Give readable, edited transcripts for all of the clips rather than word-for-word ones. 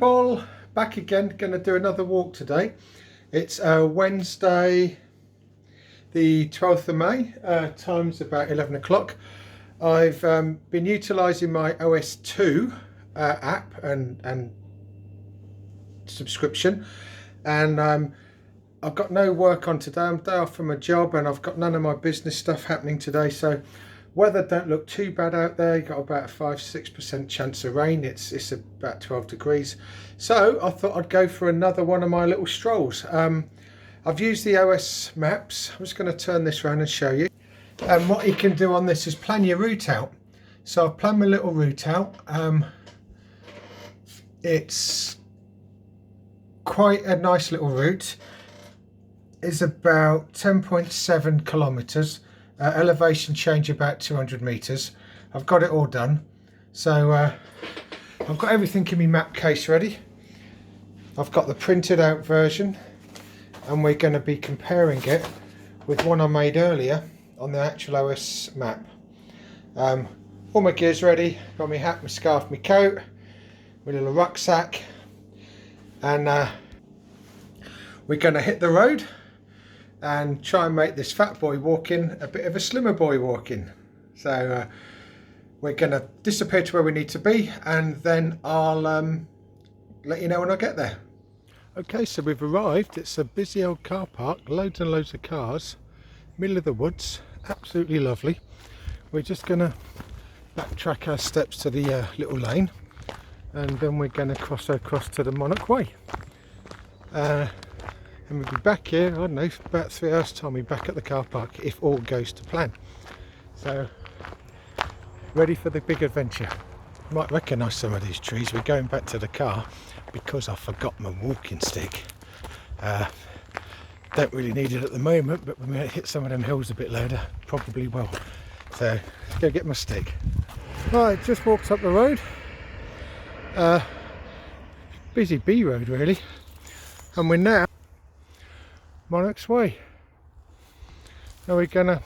people, back again, going to do another walk today. It's Wednesday the 12th of May, time's about 11 o'clock. I've been utilising my OS2 app and subscription, and I've got no work on today. I'm day off from a job and I've got none of my business stuff happening today, so weather don't look too bad out there. You've got about a 5-6% chance of rain. It's about 12 degrees. So I thought I'd go for another one of my little strolls. I've used the OS maps. I'm just going to turn this around and show you. And what you can do on this is plan your route out. So I've planned my little route out. It's quite a nice little route. It's about 10.7 kilometers. Elevation change about 200 meters. I've got it all done. So I've got everything in my map case ready. I've got the printed out version, and we're going to be comparing it with one I made earlier on the actual OS map. All my gear's ready. Got my hat, my scarf, my coat, my little rucksack, and we're going to hit the road and try and make this fat boy walking a bit of a slimmer boy walking. So we're going to disappear to where we need to be, and then I'll let you know when I get there. Okay, so we've arrived. It's a busy old car park, loads and loads of cars, middle of the woods, absolutely lovely. We're just going to backtrack our steps to the little lane, and then we're going to cross across to the Monarch Way. And we'll be back here, I don't know, for about 3 hours time. We'll be back at the car park if all goes to plan. So, ready for the big adventure. You might recognise some of these trees. We're going back to the car because I forgot my walking stick. Don't really need it at the moment, but when we hit some of them hills a bit later, probably will. So, let's go get my stick. Right, just walked up the road. Busy B road really. And we're now Monarch Way. Now we're gonna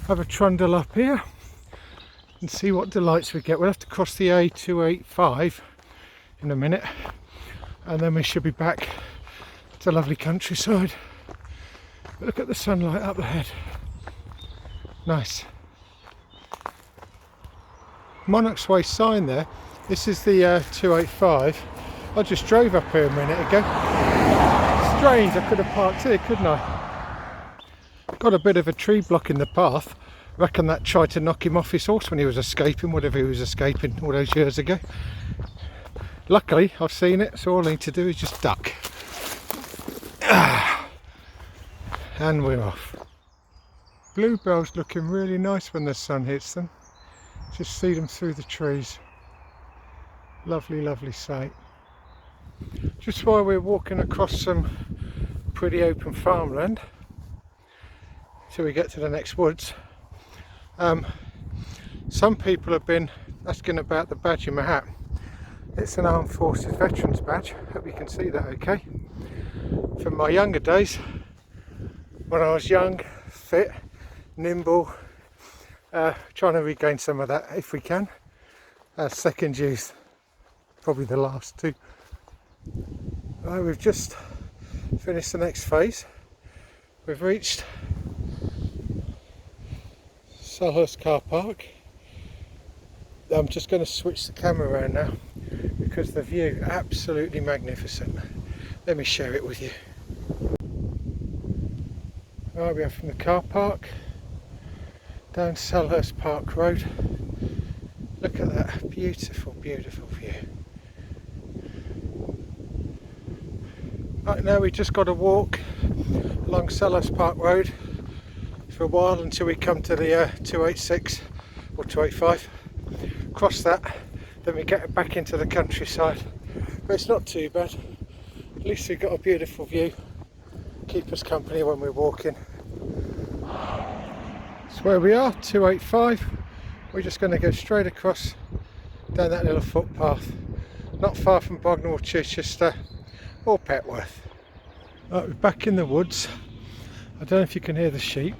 have a trundle up here and see what delights we get. We'll have to cross the A285 in a minute, and then we should be back to lovely countryside. But look at the sunlight up ahead. Nice. Monarch Way sign there. This is the 285. I just drove up here a minute ago. Strange, I could have parked here, couldn't I? Got a bit of a tree blocking the path. Reckon that tried to knock him off his horse when he was escaping, whatever he was escaping all those years ago. Luckily, I've seen it, so all I need to do is just duck. And we're off. Bluebells looking really nice when the sun hits them. Just see them through the trees. Lovely, lovely sight. Just while we're walking across some pretty open farmland till we get to the next woods, some people have been asking about the badge in my hat. It's an Armed Forces Veterans badge. Hope you can see that okay. From my younger days, when I was young, fit, nimble, trying to regain some of that if we can. Second youth, probably the last two. Right, we've just finished the next phase. We've reached Selhurst car park. I'm just going to switch the camera around now because the view absolutely magnificent. Let me share it with you. Right, we are from the car park down Selhurst Park Road. Look at that beautiful, beautiful view. Right, now we've just got to walk along Selhurst Park Road for a while until we come to the 286 or 285. Cross that, then we get back into the countryside. But it's not too bad. At least we've got a beautiful view. Keep us company when we're walking. So where we are, 285. We're just going to go straight across down that little footpath. Not far from Bognor, Chichester or Petworth. Right, we're back in the woods. I don't know if you can hear the sheep,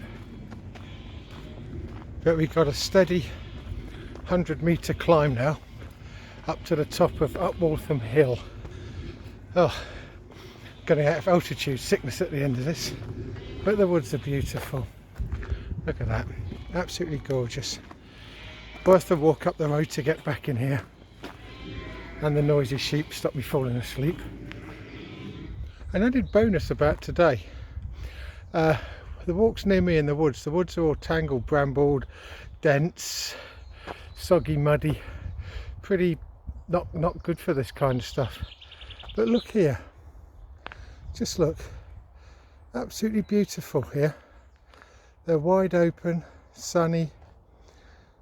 but we've got a steady 100-metre climb now up to the top of Upwaltham Hill. Oh, going to have altitude sickness at the end of this, but the woods are beautiful. Look at that, absolutely gorgeous. Worth the walk up the road to get back in here, and the noisy sheep stop me falling asleep. An added bonus about today, the walks near me in the woods are all tangled, brambled, dense, soggy, muddy, pretty not good for this kind of stuff. But look here, just look, absolutely beautiful here. They're wide open, sunny,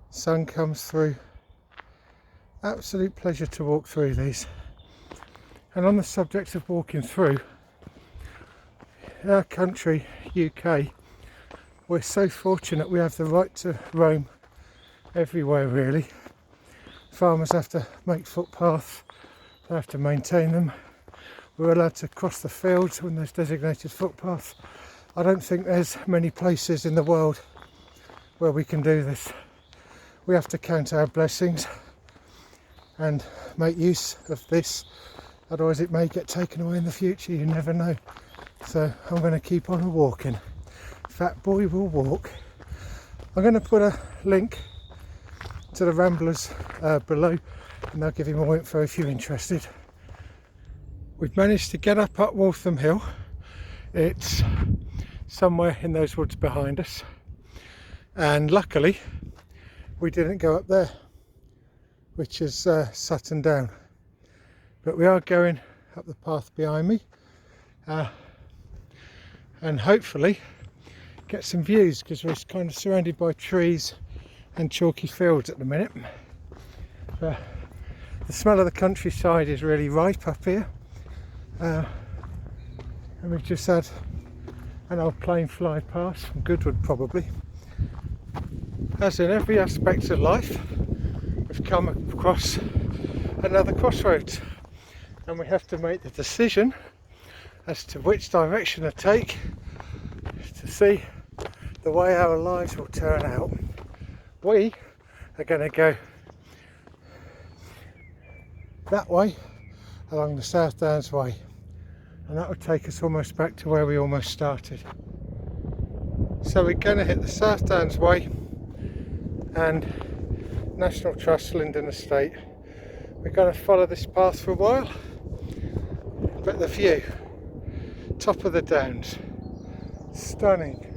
sun comes through. Absolute pleasure to walk through these. And on the subject of walking through, our country, UK, we're so fortunate we have the right to roam everywhere really. Farmers have to make footpaths, they have to maintain them. We're allowed to cross the fields when there's designated footpaths. I don't think there's many places in the world where we can do this. We have to count our blessings and make use of this, otherwise it may get taken away in the future, you never know. So I'm going to keep on walking. Fat boy will walk. I'm going to put a link to the Ramblers below, and I'll give you more info if you're interested. We've managed to get up Waltham Hill. It's somewhere in those woods behind us, and luckily we didn't go up there, which is Sutton Down, but we are going up the path behind me, and hopefully get some views, because we're kind of surrounded by trees and chalky fields at the minute. The smell of the countryside is really ripe up here, and we've just had an old plane fly past from Goodwood probably. As in every aspect of life, we've come across another crossroads, and we have to make the decision as to which direction to take to see the way our lives will turn out. We are going to go that way along the South Downs Way, and that will take us almost back to where we almost started. So we're going to hit the South Downs Way and National Trust Linden Estate. We're going to follow this path for a while, but the view, top of the downs, stunning.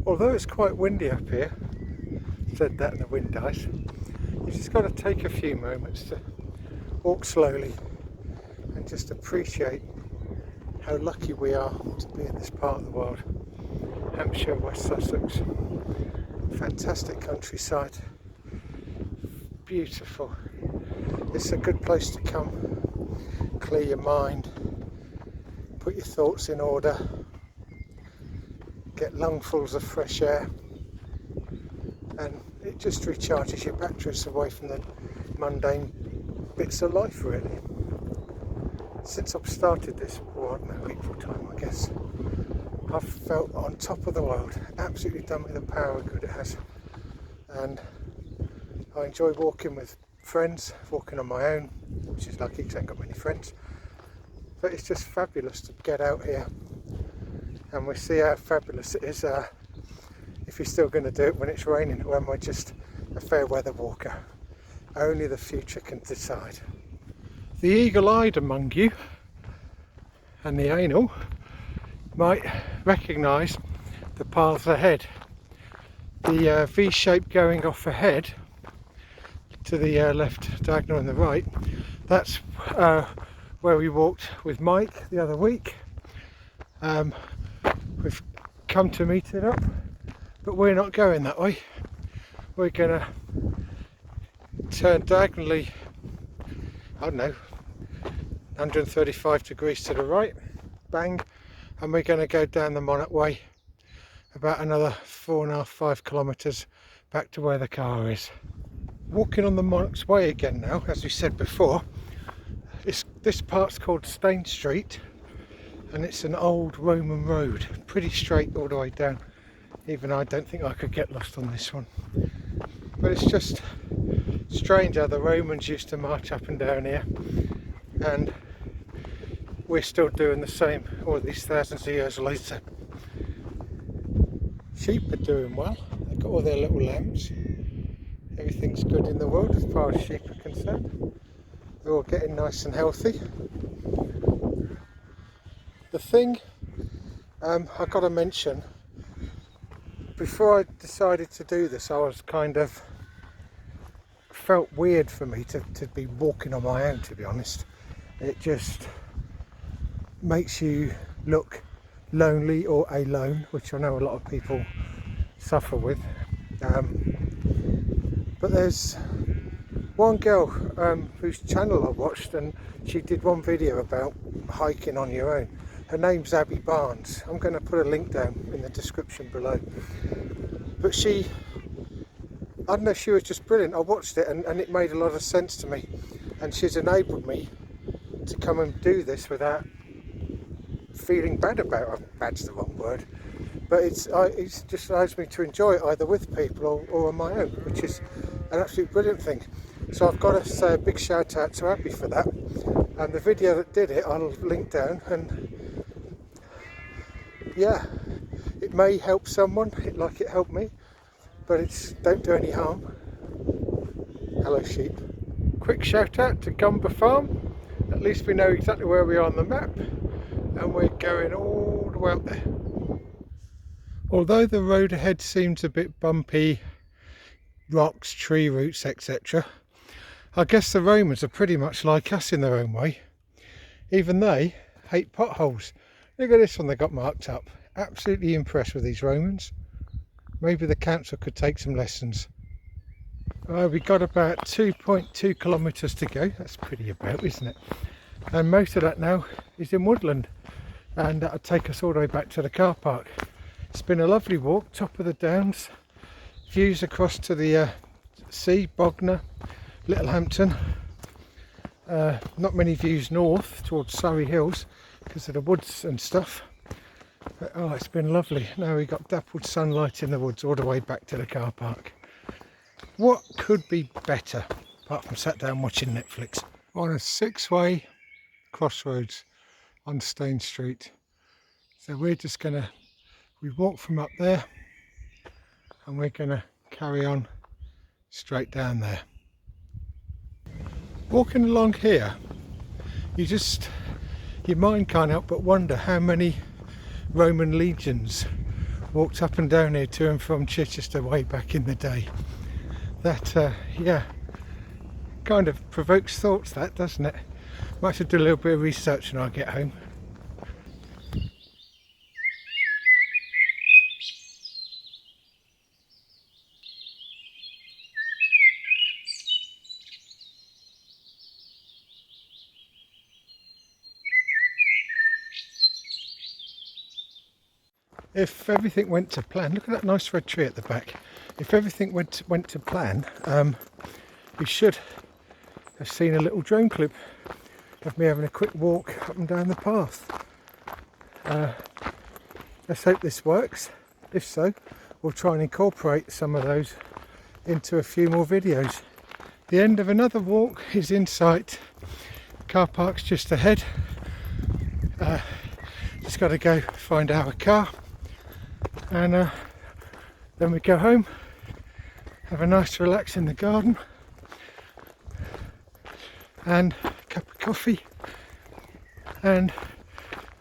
Although it's quite windy up here, said that and the wind dies, you've just got to take a few moments to walk slowly and just appreciate how lucky we are to be in this part of the world. Hampshire, West Sussex, fantastic countryside, beautiful. It's a good place to come, clear your mind, put your thoughts in order, get lungfuls of fresh air, and it just recharges your batteries away from the mundane bits of life really. Since I've started this, April time I guess, I've felt on top of the world, absolutely done with the power of good it has, and I enjoy walking with friends, walking on my own, which is lucky because I ain't got many friends, but it's just fabulous to get out here, and we see how fabulous it is if you're still going to do it when it's raining or when we're just a fair weather walker. Only the future can decide. The eagle-eyed among you and the anal might recognise the paths ahead. The V shape going off ahead to the left diagonal on the right, that's where we walked with Mike the other week. We've come to meet it up, but we're not going that way. We're going to turn diagonally, I don't know, 135 degrees to the right, bang, and we're going to go down the Monarch Way about another 4.5–5 kilometres back to where the car is. Walking on the Monarch Way again now, as we said before. This part's called Stane Street, and it's an old Roman road, pretty straight all the way down. Even I don't think I could get lost on this one, but it's just Strange how the Romans used to march up and down here, and we're still doing the same all these thousands of years later. Sheep are doing well. They've got all their little lambs. Everything's good in the world as far as sheep are concerned. They're all getting nice and healthy. The thing I've got to mention, before I decided to do this, I was kind of felt weird for me to be walking on my own, to be honest. It just makes you look lonely or alone, which I know a lot of people suffer with. But there's one girl whose channel I watched, and she did one video about hiking on your own. Her name's Abby Barnes. I'm going to put a link down in the description below. But she, I don't know, she was just brilliant. I watched it and it made a lot of sense to me. And she's enabled me to come and do this without feeling bad about it. Bad's the wrong word. But it just allows me to enjoy it either with people or on my own, which is an absolute brilliant thing. So I've got to say a big shout out to Abby for that. And the video that did it, I'll link down. And yeah, it may help someone, like it helped me, but don't do any harm. Hello sheep. Quick shout out to Gumber Farm. At least we know exactly where we are on the map, and we're going all the way up there. Although the road ahead seems a bit bumpy, rocks, tree roots, etc., I guess the Romans are pretty much like us in their own way. Even they hate potholes. Look at this one they got marked up. Absolutely impressed with these Romans. Maybe the council could take some lessons. We've got about 2.2 kilometres to go. That's pretty about, isn't it? And most of that now is in woodland, and that'll take us all the way back to the car park. It's been a lovely walk, top of the downs, views across to the sea, Bognor, Littlehampton. Not many views north towards Surrey Hills because of the woods and stuff. But, oh, it's been lovely. Now we've got dappled sunlight in the woods all the way back to the car park. What could be better apart from sat down watching Netflix? On a 6-way crossroads on Stane Street. So we're just gonna, we walk from up there and we're gonna carry on straight down there. Walking along here, your mind can't help but wonder how many Roman legions walked up and down here to and from Chichester way back in the day. That, yeah, kind of provokes thoughts, that, doesn't it? Might have to do a little bit of research when I get home. If everything went to plan, look at that nice red tree at the back. If everything went to plan, you should have seen a little drone clip of me having a quick walk up and down the path. Let's hope this works. If so, we'll try and incorporate some of those into a few more videos. The end of another walk is in sight. Car park's just ahead. Just got to go find our car. And then we go home, have a nice relax in the garden and a cup of coffee and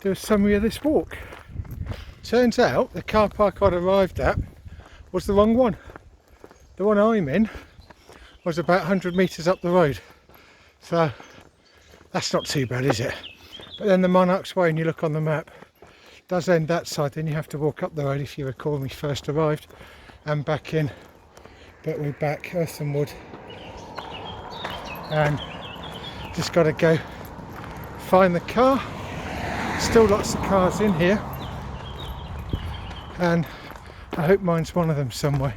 do a summary of this walk. Turns out the car park I'd arrived at was the wrong one. The one I'm in was about 100 metres up the road, so that's not too bad, is it? But then the Monarch Way, and you look on the map, does end that side. Then you have to walk up the road, if you recall, when we first arrived, and back in. But we're back, earth and wood, and just got to go find the car. Still lots of cars in here, and I hope mine's one of them somewhere.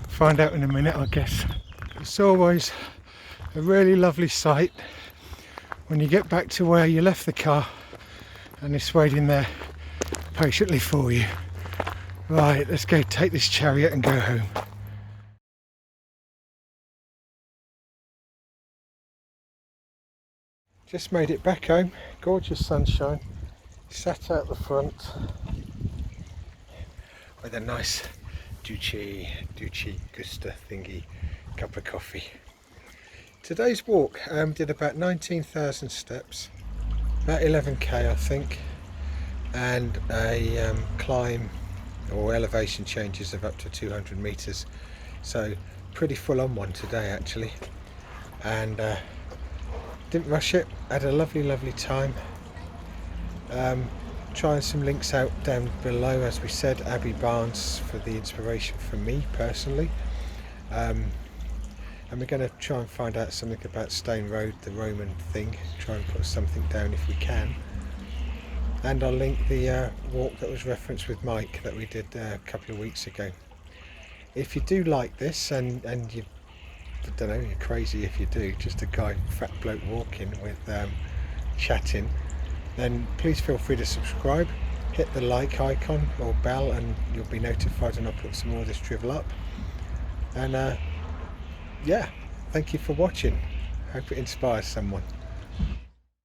Find out in a minute, I guess. It's always a really lovely sight when you get back to where you left the car and it's waiting there patiently for you. Right, let's go take this chariot and go home. Just made it back home. Gorgeous sunshine. Sat out the front with a nice Duce Gusta thingy cup of coffee. Today's walk did about 19,000 steps, about 11k I think, and a climb or elevation changes of up to 200 meters. So pretty full on one today actually, and didn't rush it. Had a lovely time. Trying some links out down below, as we said. Abbey Barnes for the inspiration for me personally, and we're going to try and find out something about Stane Road, the Roman thing. Try and put something down if we can, and I'll link the walk that was referenced with Mike that we did a couple of weeks ago. If you do like this, and you, I don't know, you're crazy if you do, just a guy, fat bloke walking with chatting, then please feel free to subscribe, hit the like icon or bell, and you'll be notified when I put some more of this drivel up. And yeah, thank you for watching. Hope it inspires someone.